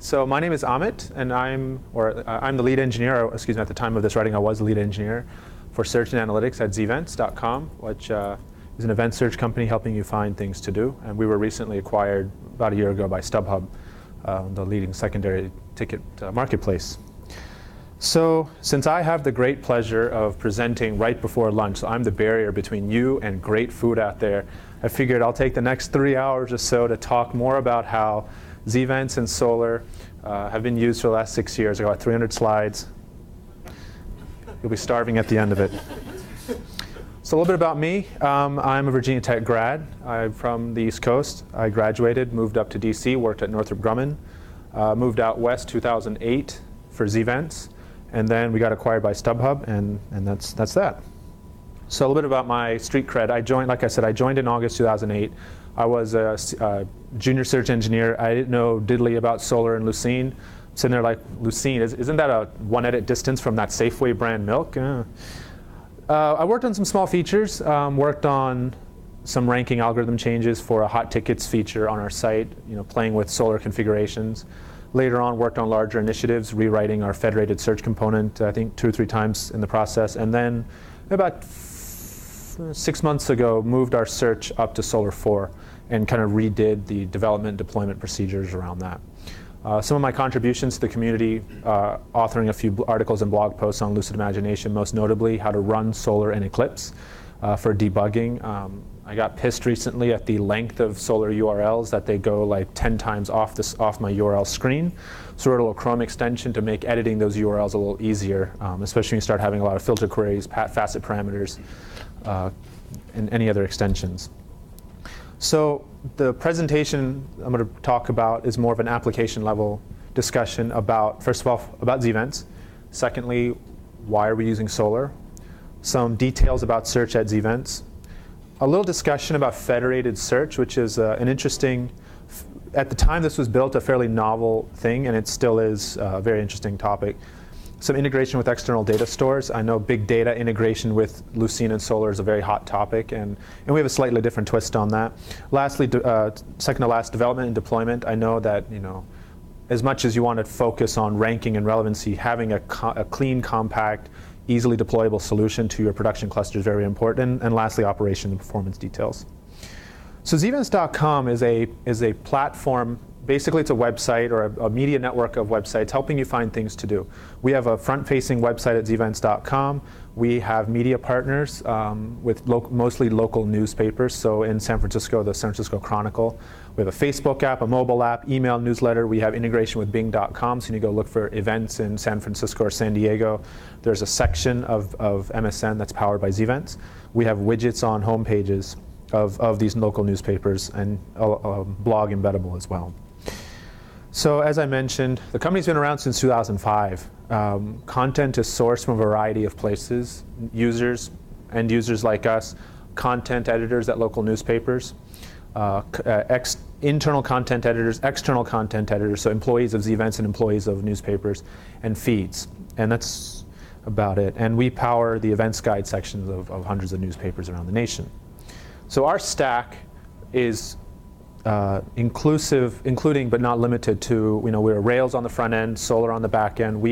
So my name is Amit, and I'm the lead engineer, or excuse me, at the time of this writing, I was the lead engineer for search and analytics at Zvents.com, which is an event search company helping you find things to do. And we were recently acquired about a year ago by Stubhub, the leading secondary ticket marketplace. So since I have the great pleasure of presenting right before lunch, so I'm the barrier between you and great food out there, I figured I'll take the next 3 hours or so to talk more about how Zvents and Solr have been used for the last 6 years. I got 300 slides. You'll be starving at the end of it. So a little bit about me. I'm a Virginia Tech grad. I'm from the East Coast. I graduated, moved up to DC, worked at Northrop Grumman, moved out west 2008 for Zvents, and then we got acquired by Stubhub, and that's that. So a little bit about my street cred. Like I said, I joined in August 2008. I was a junior search engineer. I didn't know diddly about Solr and Lucene. Sitting there like, Lucene, isn't that a one edit distance from that Safeway brand milk? I worked on some small features, worked on some ranking algorithm changes for a hot tickets feature on our site, playing with Solr configurations. Later on, worked on larger initiatives, rewriting our Federated Search component, I think 2 or 3 times in the process. And then about 6 months ago, moved our search up to Solr 4 and kind of redid the development deployment procedures around that. Some of my contributions to the community, authoring a few articles and blog posts on Lucid Imagination, most notably how to run Solr in Eclipse for debugging. I got pissed recently at the length of Solr URLs, that they go like 10 times off my URL screen. So I wrote a little Chrome extension to make editing those URLs a little easier, especially when you start having a lot of filter queries, facet parameters, and any other extensions. So the presentation I'm going to talk about is more of an application level discussion about, first of all, about Zvents. Secondly, why are we using Solr? Some details about search at Zvents. A little discussion about Federated Search, which is an interesting, at the time this was built, a fairly novel thing, and it still is a very interesting topic. Some integration with external data stores. I know big data integration with Lucene and Solr is a very hot topic, and we have a slightly different twist on that. Lastly, second to last, development and deployment. I know that as much as you want to focus on ranking and relevancy, having a clean, compact, easily deployable solution to your production cluster is very important. And lastly, operation and performance details. So Zvents.com is a platform. Basically, it's a website or a media network of websites helping you find things to do. We have a front-facing website at Zvents.com. We have media partners with mostly local newspapers. So in San Francisco, the San Francisco Chronicle. We have a Facebook app, a mobile app, email newsletter. We have integration with Bing.com, so you can go look for events in San Francisco or San Diego. There's a section of MSN that's powered by Zvents. We have widgets on home pages of these local newspapers, and a blog embeddable as well. So as I mentioned, the company's been around since 2005. Content is sourced from a variety of places, end users like us, content editors at local newspapers, internal content editors, external content editors, so employees of Zvents and employees of newspapers, and feeds. And that's about it. And we power the events guide sections of hundreds of newspapers around the nation. So our stack is including but not limited to, we're Rails on the front end, Solr on the back end.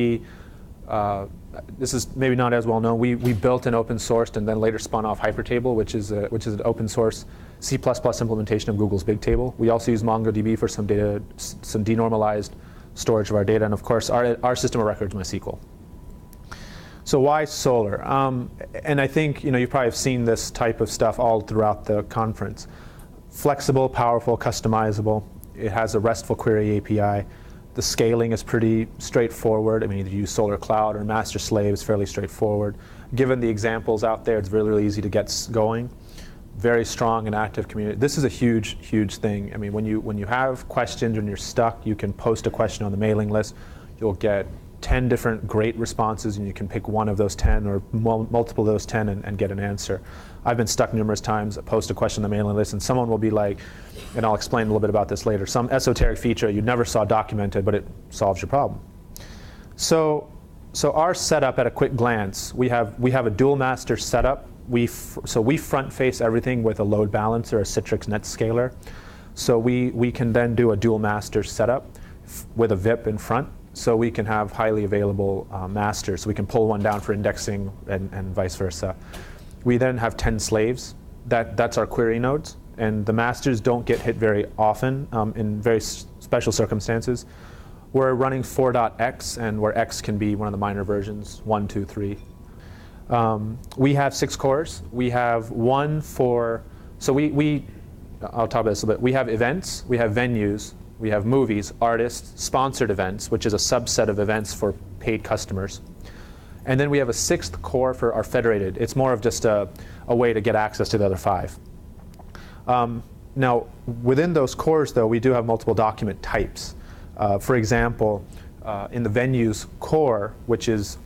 This is maybe not as well known. We built and open sourced and then later spun off Hypertable, which is an open source C++ implementation of Google's Bigtable. We also use MongoDB for some denormalized storage of our data, and of course our system of records, MySQL. So why Solr? And I think you probably have seen this type of stuff all throughout the conference. Flexible, powerful, customizable. It has a RESTful query API. The scaling is pretty straightforward. I mean, either use Solr Cloud or master slave is fairly straightforward. Given the examples out there, it's really, really easy to get going. Very strong and active community. This is a huge, huge thing. I mean, when you have questions and you're stuck, you can post a question on the mailing list. You'll get 10 different great responses, and you can pick one of those 10 or multiple of those 10 and get an answer. I've been stuck numerous times. I post a question on the mailing list, and someone will be like, and I'll explain a little bit about this later, some esoteric feature you never saw documented, but it solves your problem. So our setup at a quick glance, we have a dual master setup. We front face everything with a load balancer, a Citrix NetScaler. So we can then do a dual master setup. with a VIP in front, so we can have highly available masters. So we can pull one down for indexing and vice versa. We then have 10 slaves. That's our query nodes. And the masters don't get hit very often in very special circumstances. We're running 4.x, and where x can be one of the minor versions, 1, 2, 3. We have 6 cores. We have one for, so I'll talk about this a little bit. We have events, we have venues, we have movies, artists, sponsored events, which is a subset of events for paid customers. And then we have a 6th core for our federated. It's more of just a way to get access to the other 5. Now, within those cores, though, we do have multiple document types. For example, in the venues core, which is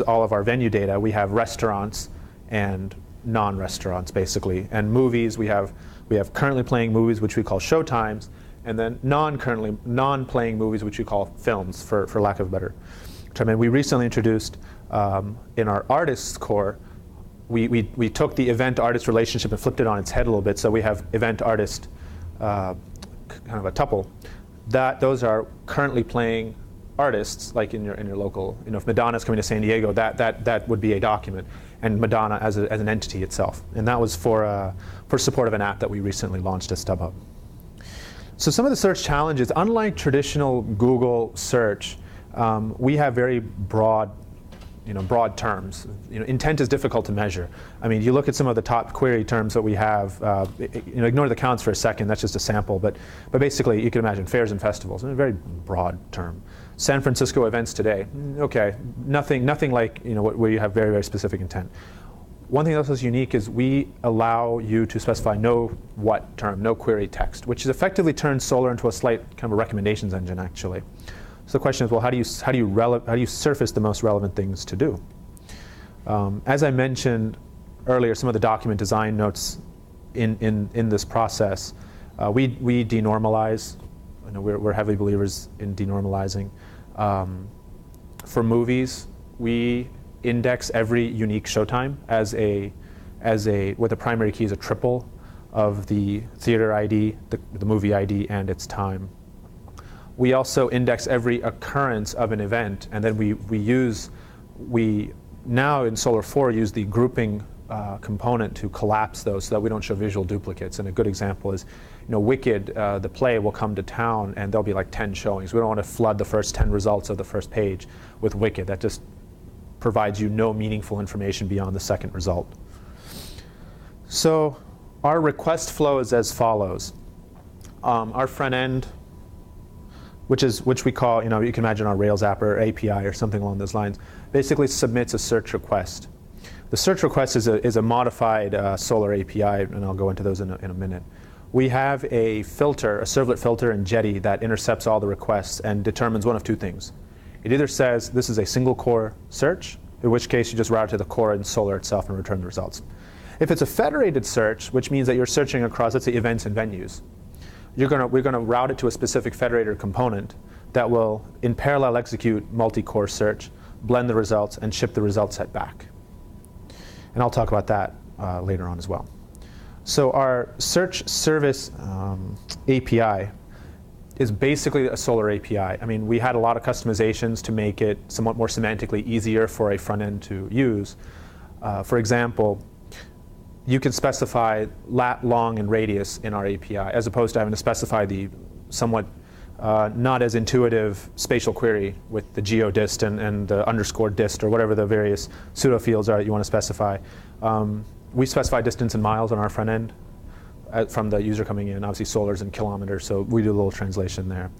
all of our venue data, we have restaurants and non-restaurants, basically. And movies, we have currently playing movies, which we call showtimes, and then non-playing movies, which we call films, for lack of a better term. And we recently introduced in our artists core, we took the event-artist relationship and flipped it on its head a little bit. So we have event-artist, kind of a tuple. Those are currently playing artists, like in your local. If Madonna's coming to San Diego, that would be a document, and Madonna as an entity itself. And that was for support of an app that we recently launched at Stubhub. So some of the search challenges, unlike traditional Google search, we have very broad terms. Intent is difficult to measure. I mean, you look at some of the top query terms that we have. Ignore the counts for a second. That's just a sample. But basically, you can imagine fairs and festivals. A very broad term. San Francisco events today. Okay, nothing like where you have very, very specific intent. One thing that's unique is we allow you to specify no what term, no query text, which is effectively turns Solr into a slight kind of a recommendations engine, actually. So the question is, well, how do you surface the most relevant things to do? As I mentioned earlier, some of the document design notes in this process, we denormalize. We're heavy believers in denormalizing. For movies, we index every unique showtime with the primary key is a triple of the theater ID, the movie ID, and its time. We also index every occurrence of an event, and then we now in Solr 4 use the grouping component to collapse those so that we don't show visual duplicates. And a good example is, Wicked, the play, will come to town and there'll be like 10 showings. We don't want to flood the first 10 results of the first page with Wicked. That just provides you no meaningful information beyond the second result. So our request flow is as follows. Our front end, which we call, you can imagine our Rails app or API or something along those lines, basically submits a search request. The search request is a modified Solr API, and I'll go into those in a minute. We have a filter, a servlet filter in Jetty that intercepts all the requests and determines one of two things. It either says this is a single core search, in which case you just route to the core in Solr itself and return the results. If it's a federated search, which means that you're searching across, let's say, events and venues, we're going to route it to a specific federated component that will, in parallel, execute multi-core search, blend the results, and ship the result set back. And I'll talk about that later on as well. So our search service API is basically a Solr API. I mean, we had a lot of customizations to make it somewhat more semantically easier for a front end to use. For example, you can specify lat, long, and radius in our API, as opposed to having to specify the somewhat not as intuitive spatial query with the geodist and the underscore dist or whatever the various pseudo fields are that you want to specify. We specify distance in miles on our front end from the user coming in. Obviously, Solr's in kilometers, so we do a little translation there.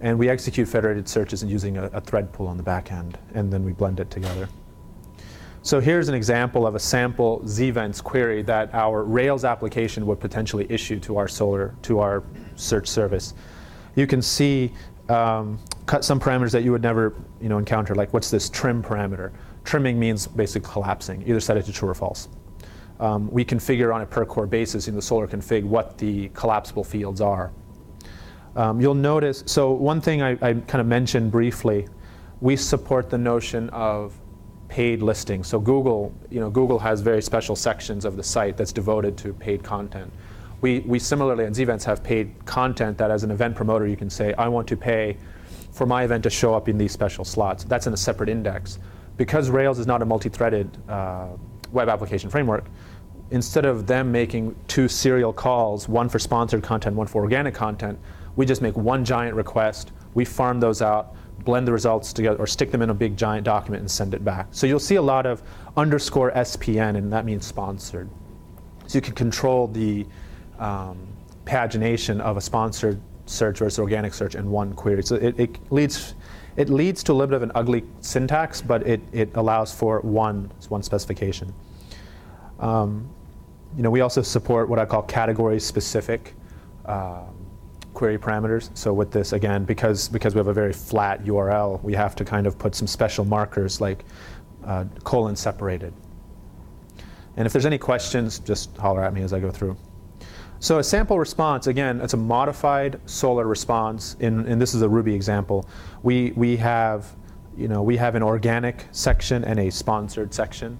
And we execute federated searches using a thread pool on the back end, and then we blend it together. So here's an example of a sample Zvents query that our Rails application would potentially issue to our search service. You can see cut some parameters that you would never encounter, like what's this trim parameter? Trimming means basically collapsing. Either set it to true or false. We configure on a per core basis in the Solr config what the collapsible fields are. You'll notice, so one thing I kind of mentioned briefly, we support the notion of paid listing. So Google has very special sections of the site that's devoted to paid content. We similarly at Zvents have paid content that as an event promoter you can say, I want to pay for my event to show up in these special slots. That's in a separate index. Because Rails is not a multi-threaded web application framework, instead of them making 2 serial calls, one for sponsored content, one for organic content, we just make one giant request. We farm those out, blend the results together, or stick them in a big giant document and send it back. So you'll see a lot of _SPN, and that means sponsored. So you can control the pagination of a sponsored search versus organic search in one query. So it leads to a little bit of an ugly syntax, but it allows for one specification. We also support what I call category-specific query parameters. So with this, again, because we have a very flat URL, we have to kind of put some special markers like colon separated. And if there's any questions, just holler at me as I go through. So a sample response, again, it's a modified Solr response. And this is a Ruby example. We have an organic section and a sponsored section,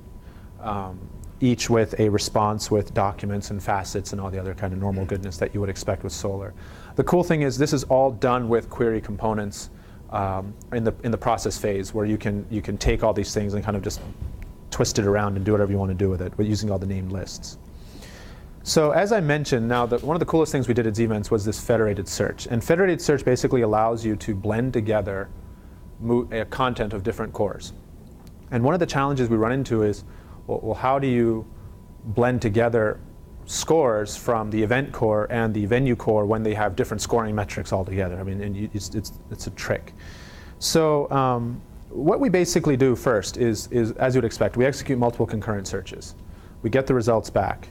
each with a response with documents and facets and all the other kind of normal goodness that you would expect with Solr. The cool thing is this is all done with query components in the process phase, where you can take all these things and kind of just twist it around and do whatever you want to do with it, but using all the named lists. So as I mentioned, now one of the coolest things we did at Zvents was this federated search. And federated search basically allows you to blend together content of different cores. And one of the challenges we run into is, well, how do you blend together scores from the event core and the venue core when they have different scoring metrics altogether? I mean, it's a trick. So what we basically do first is, as you would expect, we execute multiple concurrent searches. We get the results back.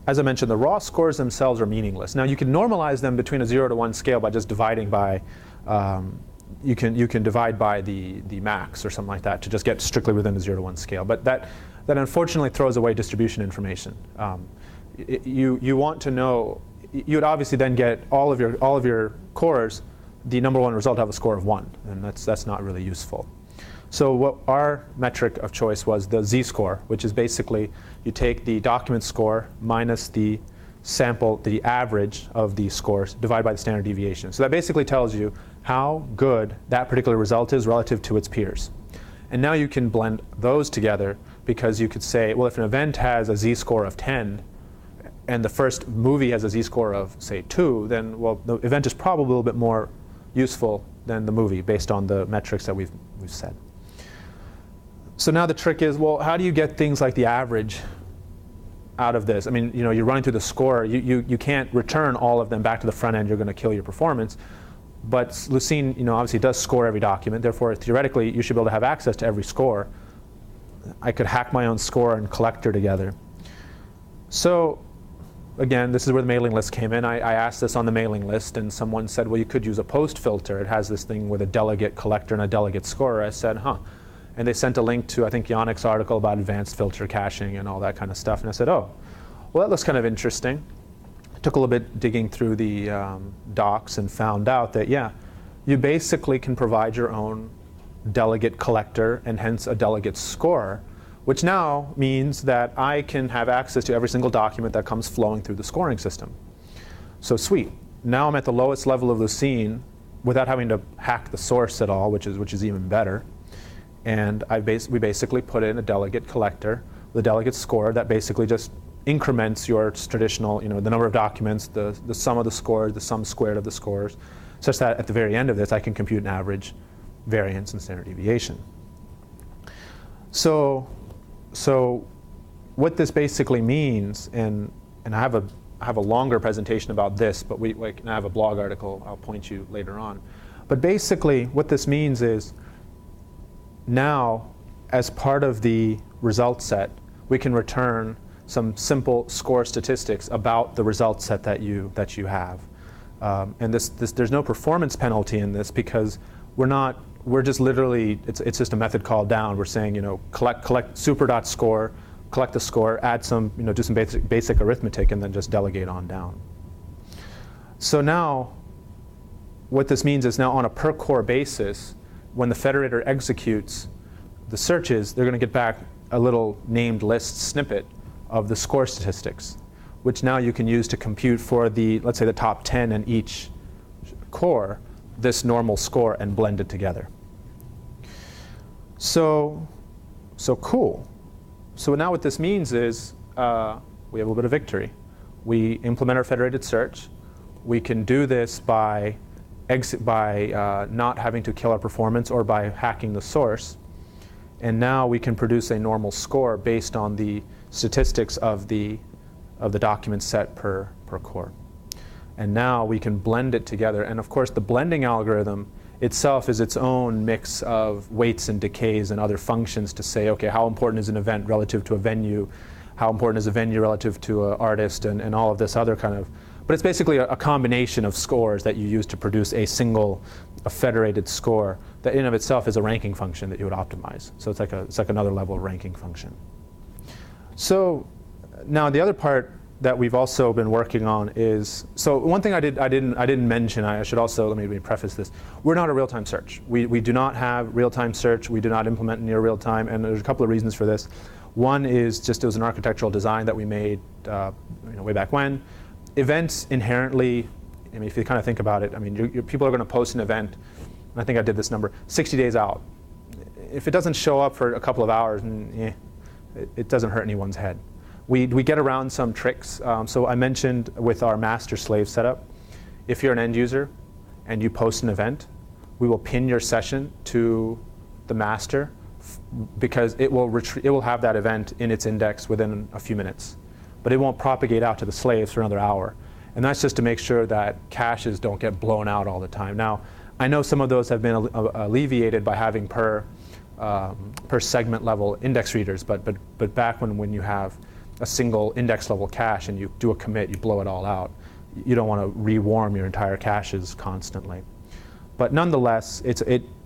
As I mentioned, the raw scores themselves are meaningless. Now, you can normalize them between a 0 to 1 scale by just dividing by, you can divide by the max or something like that to just get strictly within the 0 to 1 scale. But that unfortunately throws away distribution information. You want to know, you would obviously then get all of your cores, the number one result have a score of 1, and that's not really useful. So what our metric of choice was the z-score, which is basically you take the document score minus the sample, the average of the scores, divided by the standard deviation. So that basically tells you how good that particular result is relative to its peers. And now you can blend those together, because you could say, well, if an event has a z-score of 10 and the first movie has a z-score of, say, 2, then, well, the event is probably a little bit more useful than the movie based on the metrics that we've set. So now the trick is, well, how do you get things like the average out of this? I mean, you're running through the score. You can't return all of them back to the front end. You're going to kill your performance. But Lucene, obviously does score every document. Therefore, theoretically, you should be able to have access to every score. I could hack my own score and collector together. So again, this is where the mailing list came in. I asked this on the mailing list, and someone said, well, you could use a PostFilter. It has this thing with a delegate collector and a delegate scorer. I said, huh. And they sent a link to, I think, Yannick's article about advanced filter caching and all that kind of stuff. And I said, oh, well, that looks kind of interesting. I took a little bit digging through the docs and found out that, yeah, you basically can provide your own delegate collector and hence a delegate scorer, which now means that I can have access to every single document that comes flowing through the scoring system. So sweet. Now I'm at the lowest level of Lucene without having to hack the source at all, which is even better. And we basically put in a delegate collector, the delegate score that basically just increments your traditional, the number of documents, the sum of the scores, the sum squared of the scores, such that at the very end of this, I can compute an average, variance, and standard deviation. So what this basically means, and I have a longer presentation about this, but I have a blog article I'll point you later on. But basically, what this means is, now, as part of the result set, we can return some simple score statistics about the result set that you have. And there's no performance penalty in this, because we're just literally, it's just a method call down. We're saying, collect super.score, collect the score, add some, do some basic arithmetic, and then just delegate on down. So now, what this means is now on a per core basis, when the federator executes the searches, they're going to get back a little named list snippet of the score statistics, which now you can use to compute for the, let's say, the top 10 in each core, this normal score and blend it together. So cool. So now what this means is we have a little bit of victory. We implement our federated search. We can do this by not having to kill our performance or by hacking the source. And now we can produce a normal score based on the statistics of the document set per core. And now we can blend it together. And of course, the blending algorithm itself is its own mix of weights and decays and other functions to say, okay, how important is an event relative to a venue? How important is a venue relative to an artist, and all of this other kind of. But it's basically a combination of scores that you use to produce a federated score that in of itself is a ranking function that you would optimize. So it's like another level of ranking function. So now the other part that we've also been working on is, so one thing I didn't mention, I should also, let me preface this. We're not a real-time search. We do not have real-time search. We do not implement near real-time, and there's a couple of reasons for this. One is just it was an architectural design that we made way back when. Events inherently, I mean, if you kind of think about it, I mean, people are going to post an event, and I think I did this number, 60 days out. If it doesn't show up for a couple of hours, it doesn't hurt anyone's head. We get around some tricks. So I mentioned with our master-slave setup, if you're an end user and you post an event, we will pin your session to the master because it will have that event in its index within a few minutes. But it won't propagate out to the slaves for another hour. And that's just to make sure that caches don't get blown out all the time. Now, I know some of those have been alleviated by having per segment level index readers, but back when you have a single index level cache and you do a commit, you blow it all out. You don't want to rewarm your entire caches constantly. But nonetheless,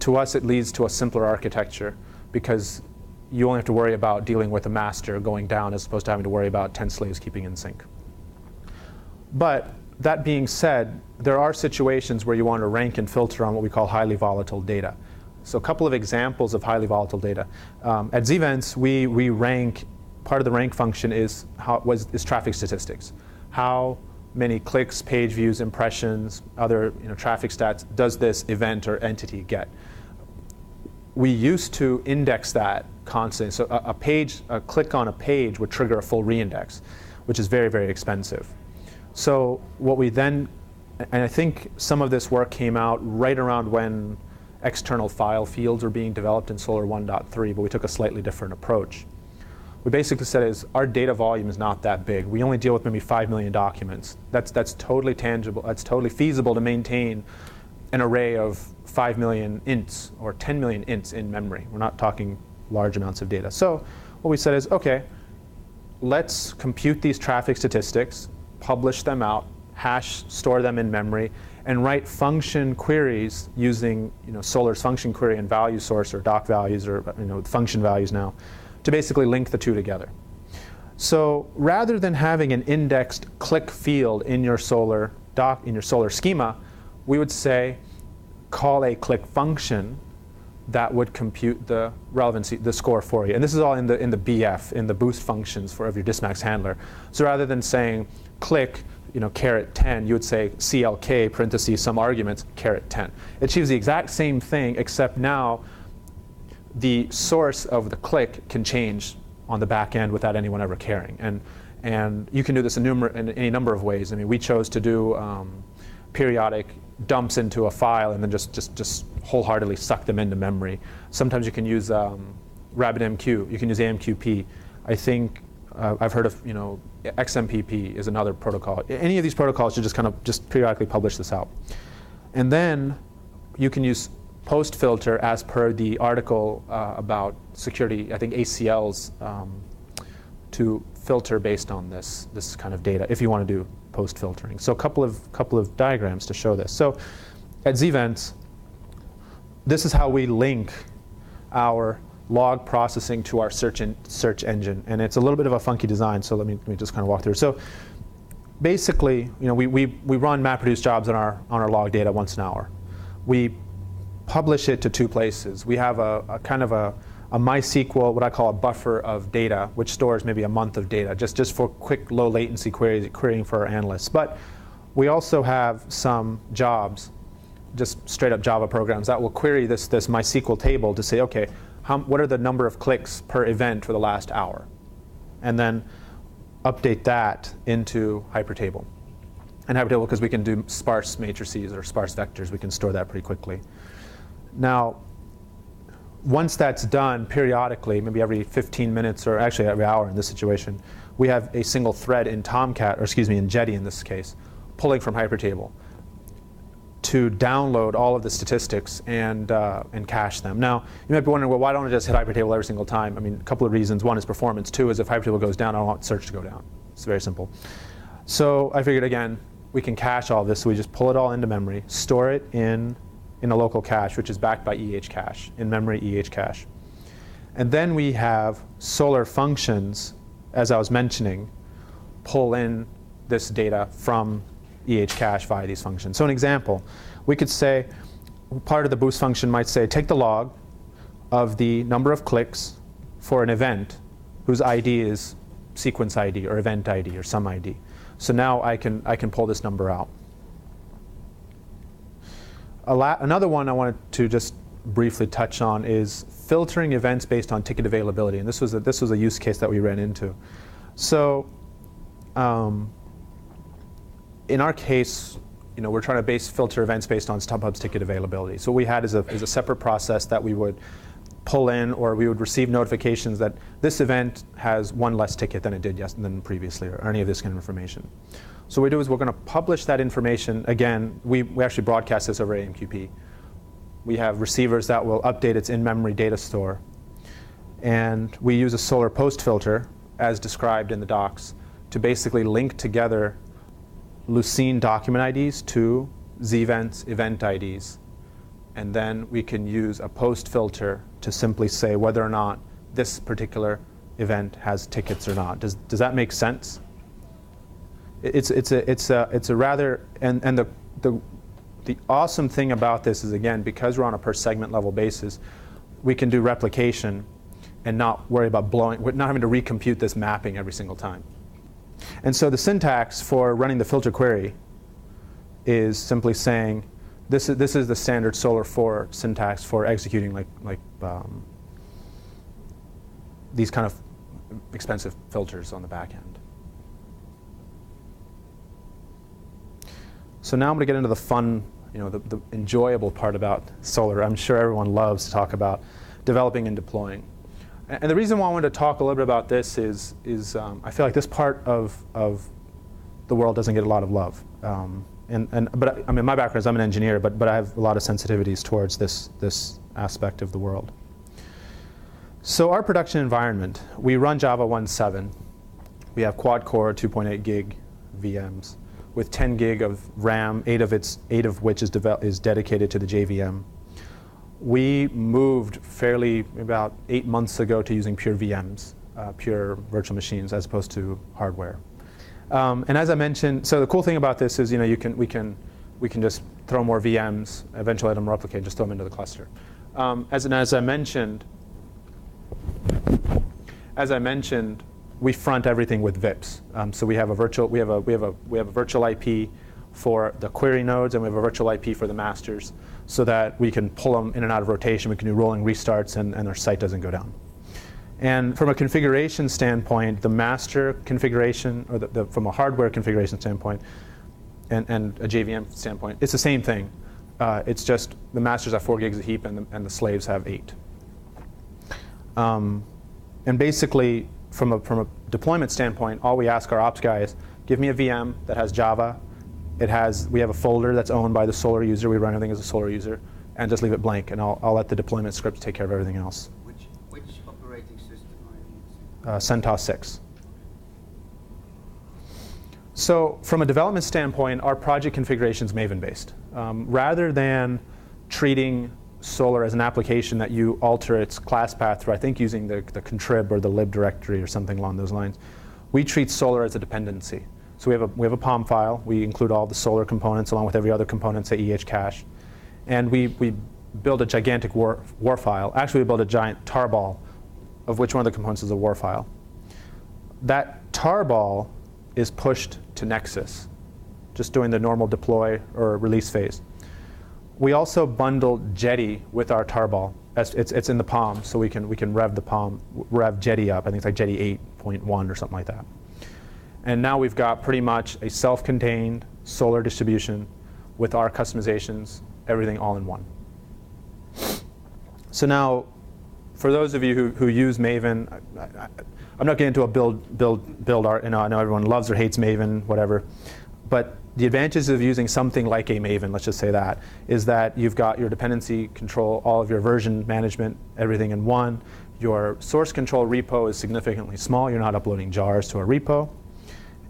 to us it leads to a simpler architecture because you only have to worry about dealing with a master going down as opposed to having to worry about 10 slaves keeping in sync. But that being said, there are situations where you want to rank and filter on what we call highly volatile data. So a couple of examples of highly volatile data. At Zvents, we rank. Part of the rank function is traffic statistics. How many clicks, page views, impressions, other traffic stats does this event or entity get? We used to index that constantly. So a click on a page would trigger a full reindex, which is very, very expensive. So what we then, and I think some of this work came out right around when external file fields were being developed in Solr 1.3, but we took a slightly different approach. We basically said is our data volume is not that big. We only deal with maybe 5 million documents. That's totally tangible. That's totally feasible to maintain an array of 5 million ints or 10 million ints in memory. We're not talking large amounts of data. So what we said is, okay, let's compute these traffic statistics, publish them out, store them in memory, and write function queries using Solr's function query and value source or doc values or function values now, to basically link the two together. So rather than having an indexed click field in your Solr schema, we would say call a click function that would compute the relevancy, the score for you. And this is all in the BF, in the boost functions of your Dismax handler. So rather than saying click, caret 10, you would say CLK parentheses some arguments caret 10. It achieves the exact same thing, except now the source of the click can change on the back end without anyone ever caring. And you can do this in any number of ways. I mean, we chose to do periodic dumps into a file and then just wholeheartedly suck them into memory. Sometimes you can use RabbitMQ. You can use AMQP. I think I've heard of XMPP is another protocol. Any of these protocols should just periodically publish this out. And then you can use PostFilter as per the article about security, I think ACLs, to filter based on this kind of data if you want to do post filtering. So a couple of diagrams to show this. So at Zvents, this is how we link our log processing to our search engine, and it's a little bit of a funky design. So let me just kind of walk through. So basically, we run MapReduce jobs on our log data once an hour. We publish it to two places. We have a kind of a MySQL, what I call a buffer of data, which stores maybe a month of data, just for quick, low latency querying for our analysts. But we also have some jobs just straight up Java programs that will query this MySQL table to say, okay, what are the number of clicks per event for the last hour? And then update that into Hypertable. And Hypertable, because we can do sparse matrices or sparse vectors, we can store that pretty quickly. Now, once that's done, periodically, maybe every 15 minutes, or actually every hour in this situation, we have a single thread in Tomcat, or excuse me, in Jetty in this case, pulling from Hypertable to download all of the statistics and cache them. Now, you might be wondering, well, why don't I just hit Hypertable every single time? I mean, a couple of reasons. One is performance. Two is if Hypertable goes down, I don't want search to go down. It's very simple. So I figured, again, we can cache all this. So we just pull it all into memory, store it in a local cache, which is backed by EHCache, in-memory EHCache. And then we have Solr functions, as I was mentioning, pull in this data from EHCache via these functions. So an example, we could say, part of the boost function might say, take the log of the number of clicks for an event whose ID is sequence ID or event ID or some ID. So now I can pull this number out. Another one I wanted to just briefly touch on is filtering events based on ticket availability. And this was a use case that we ran into. So in our case, we're trying to filter events based on Stubhub's ticket availability. So what we had is a separate process that we would pull in, or we would receive notifications that this event has one less ticket than it did than previously, or any of this kind of information. So what we do is we're going to publish that information. Again, we actually broadcast this over AMQP. We have receivers that will update its in-memory data store. And we use a Solr PostFilter, as described in the docs, to basically link together Lucene document IDs to Zvents event IDs. And then we can use a PostFilter to simply say whether or not this particular event has tickets or not. Does that make sense? It's a rather, and the awesome thing about this is, again, because we're on a per segment level basis, we can do replication and not worry about not having to recompute this mapping every single time. And so the syntax for running the filter query is simply saying, this is the standard Solr 4 syntax for executing like these kind of expensive filters on the back end. So now I'm going to get into the fun, the enjoyable part about Solr. I'm sure everyone loves to talk about developing and deploying. And the reason why I wanted to talk a little bit about this is I feel like this part of the world doesn't get a lot of love. But I mean, my background is I'm an engineer, but I have a lot of sensitivities towards this aspect of the world. So our production environment, we run Java 1.7. We have quad-core 2.8 gig VMs with 10 gig of RAM, 8 of which is dedicated to the JVM. We moved about 8 months ago to using pure VMs, pure virtual machines, as opposed to hardware. And as I mentioned, so the cool thing about this is, we can just throw more VMs, eventually let them replicate, just throw them into the cluster. As I mentioned, we front everything with VIPs. So we have a virtual IP for the query nodes, and we have a virtual IP for the masters, so that we can pull them in and out of rotation. We can do rolling restarts, and their site doesn't go down. And from a configuration standpoint, the master configuration, or from a hardware configuration standpoint, and a JVM standpoint, it's the same thing. It's just the masters have 4 gigs of heap, and the slaves have 8. And basically, from a deployment standpoint, all we ask our ops guys, give me a VM that has Java. We have a folder that's owned by the Solr user. We run everything as a Solr user, and just leave it blank, and I'll let the deployment scripts take care of everything else. Which operating system are you using? CentOS 6. So from a development standpoint, our project configuration is Maven-based. Rather than treating Solr as an application that you alter its class path through, I think, using the contrib or the lib directory or something along those lines, we treat Solr as a dependency. So we have a POM file. We include all the Solr components along with every other component, say EHCache. And we build a gigantic war file. Actually, we build a giant tarball, of which one of the components is a war file. That tarball is pushed to Nexus, just doing the normal deploy or release phase. We also bundled Jetty with our tarball. It's in the POM, so we can rev the POM, rev Jetty up. I think it's like Jetty 8.1 or something like that. And now we've got pretty much a self-contained Solr distribution with our customizations, everything all in one. So now, for those of you who use Maven, I'm not getting into a build art. I know everyone loves or hates Maven, whatever. But the advantages of using something like a Maven, let's just say that, is that you've got your dependency control, all of your version management, everything in one. Your source control repo is significantly small. You're not uploading jars to a repo.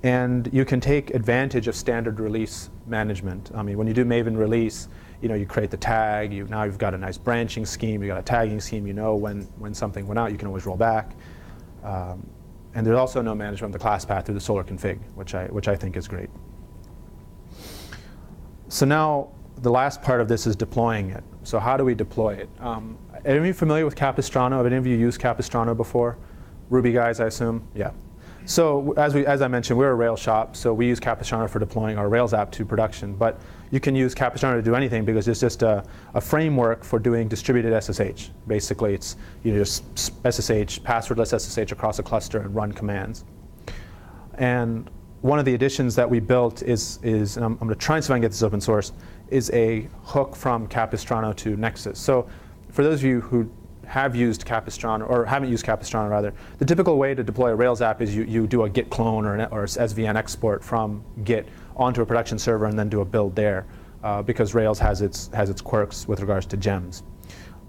And you can take advantage of standard release management. I mean, when you do Maven release, you create the tag. Now you've got a nice branching scheme. You've got a tagging scheme. You know when something went out, you can always roll back. And there's also no management of the class path through the Solr config, which I think is great. So now the last part of this is deploying it. So how do we deploy it? Are any of you familiar with Capistrano? Have any of you used Capistrano before? Ruby guys, I assume? Yeah. So as I mentioned, we're a Rails shop, so we use Capistrano for deploying our Rails app to production. But you can use Capistrano to do anything because it's just a framework for doing distributed SSH. Basically, it's just SSH, passwordless SSH across a cluster and run commands. And one of the additions that we built is and I'm going to try and see if I can get this open source, is a hook from Capistrano to Nexus. So for those of you who have used Capistrano, or haven't used Capistrano rather, the typical way to deploy a Rails app is you do a git clone or SVN export from Git onto a production server and then do a build there, because Rails has its quirks with regards to gems.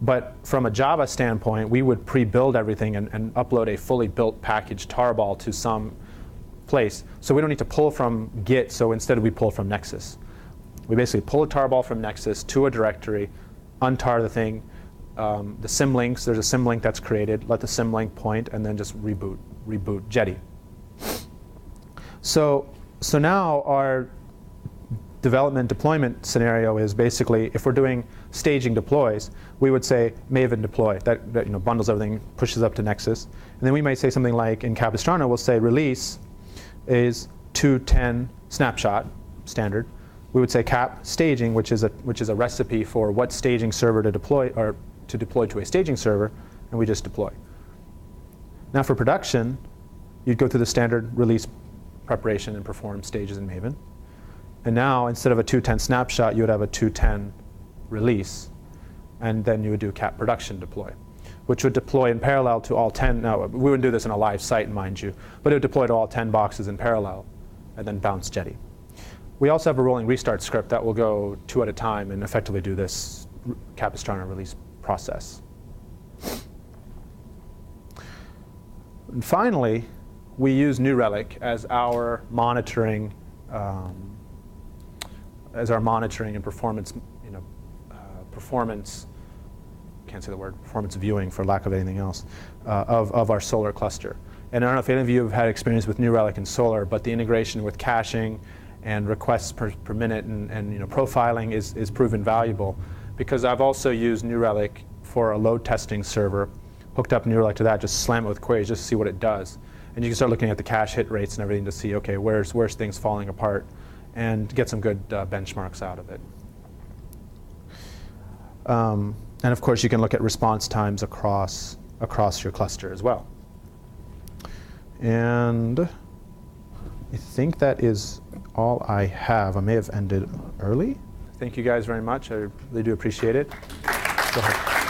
But from a Java standpoint, we would pre-build everything and upload a fully built package tarball to some place. So we don't need to pull from Git, so instead we pull from Nexus. We basically pull a tarball from Nexus to a directory, untar the thing, the symlinks, there's a symlink that's created, let the symlink point, and then just reboot Jetty. So now our development deployment scenario is basically, if we're doing staging deploys, we would say Maven deploy, that bundles everything, pushes up to Nexus. And then we might say something like, in Capistrano, we'll say release is 2.10 snapshot, standard. We would say cap staging, which is a recipe for what staging server to deploy, or to deploy to a staging server, and we just deploy. Now for production, you'd go through the standard release preparation and perform stages in Maven. And now, instead of a 2.10 snapshot, you would have a 2.10 release, and then you would do cap production deploy, which would deploy in parallel to all 10. Now, we wouldn't do this in a live site, mind you, but it would deploy to all 10 boxes in parallel, and then bounce Jetty. We also have a rolling restart script that will go 2 at a time and effectively do this Capistrano release process. And finally, we use NewRelic as our monitoring, and performance, performance. Can't say the word performance viewing for lack of anything else of our Solr cluster. And I don't know if any of you have had experience with NewRelic and Solr, but the integration with caching and requests per minute and profiling is proven valuable, because I've also used NewRelic for a load testing server, hooked up NewRelic to that, just slam it with queries just to see what it does. And you can start looking at the cache hit rates and everything to see, okay, where's things falling apart, and get some good benchmarks out of it. And of course, you can look at response times across your cluster as well. And I think that is all I have. I may have ended early. Thank you guys very much. I really do appreciate it. Go ahead.